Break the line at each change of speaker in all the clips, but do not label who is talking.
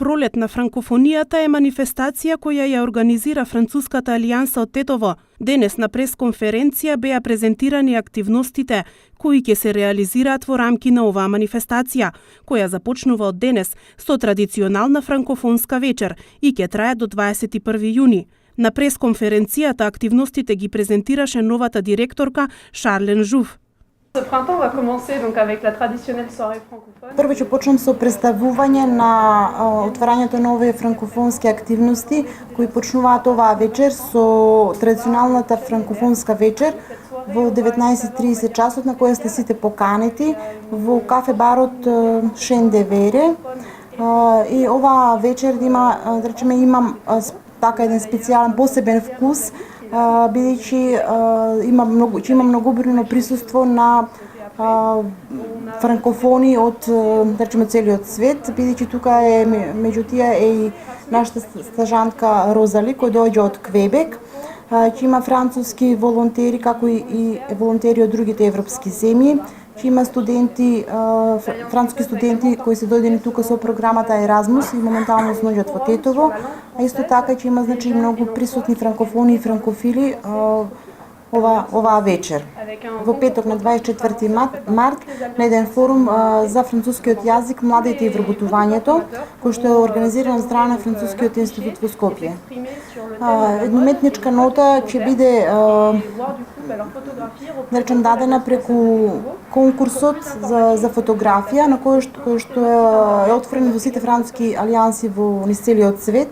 Пролет на франкофонијата е манифестација која ја организира Француската алијанса од Тетово. Денес на пресконференција беа презентирани активностите кои ќе се реализираат во рамки на оваа манифестација, која започнува од денес со традиционална франкофонска вечер и ќе трае до 21 јуни. На пресконференцијата активностите ги презентираше новата директорка Шарлен Жув.
Прво ќе почнем со представување на отварањето на овие франкофонски активности кои почнуваат оваа вечер со традиционалната франкофонска вечер во 19:30 часот, на која сте сите поканети во кафе барот Шенdeвере. И оваа вечер има, да речеме, имам така еден специјален посебен вкус, бидејќи има многобројно присуство на франкофони од, да речеме, целиот свет, бидејќи тука е меѓу тие е и нашата стажантка Розали која доаѓа од Квебек. Ќе има француски волонтери, како и волонтери од другите европски земји. Ќе има студенти, француски студенти кои се дојдени тука со програмата Еразмус и моментално се наоѓаат во Тетово, а исто така ќе има, значи, многу присутни франкофони и франкофили оваа вечер. Во петок на 24 март на еден форум за францускиот јазик, младите и вработувањето, кој што е организиран од страна на Францускиот институт во Скопје. Еднометничка нота ќе биде дадена преку конкурсот за фотографија, на кој што е отворен во сите француски алијанси во низ целиот свет.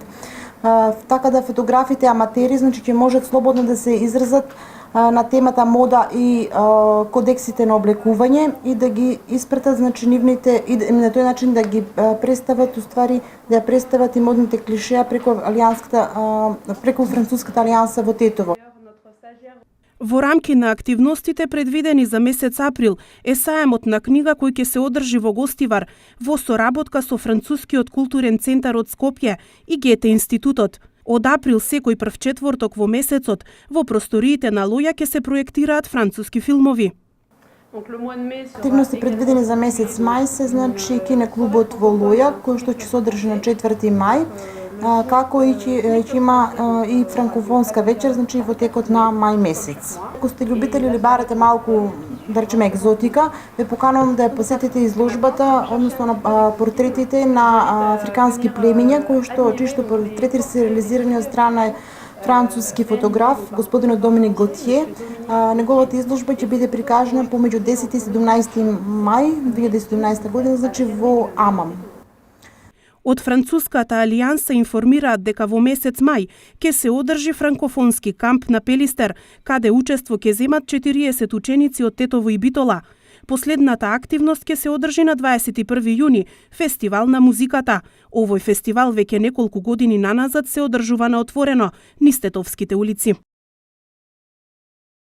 Така да фотографите аматери, значи, ќе можат слободно да се изразат на темата мода и кодексите на облекување и да ги испратат, значи, нивните, и на тој начин да ги представат, уствари да ја представат и модните клишеа преку Француската алијанса во Тетово.
Во рамки на активностите предвидени за месец април е саемот на книга кој ќе се одржи во Гостивар во соработка со Францускиот културен центар од Скопје и Гете институтот. Од април секој прв четврток во месецот во просториите на Лоја ќе се проектираат француски филмови.
Активности предвидени за месец мај се, значи, кинеклубот во Лоја, кој што ќе се одржи на 4 мај, како и ќе има и франкофонска вечер, значи, во текот на мај месец. Ако сте љубители или барате малку, да речеме, екзотика, ве поканувам да ја посетите изложбата, односно на портретите на африкански племиња, чии што портрети се реализирани од страна француски фотограф, господинот Доминик Готје. Неговата изложба ќе биде прикажана помеѓу 10 и 17 мај 2017 година, значи во Амам.
Од Француската алијанса информираат дека во месец мај ќе се одржи франкофонски камп на Пелистер, каде учество ќе земат 40 ученици од Тетово и Битола. Последната активност ќе се одржи на 21 јуни, фестивал на музиката. Овој фестивал веќе неколку години наназад се одржува на отворено низ Тетовските улици.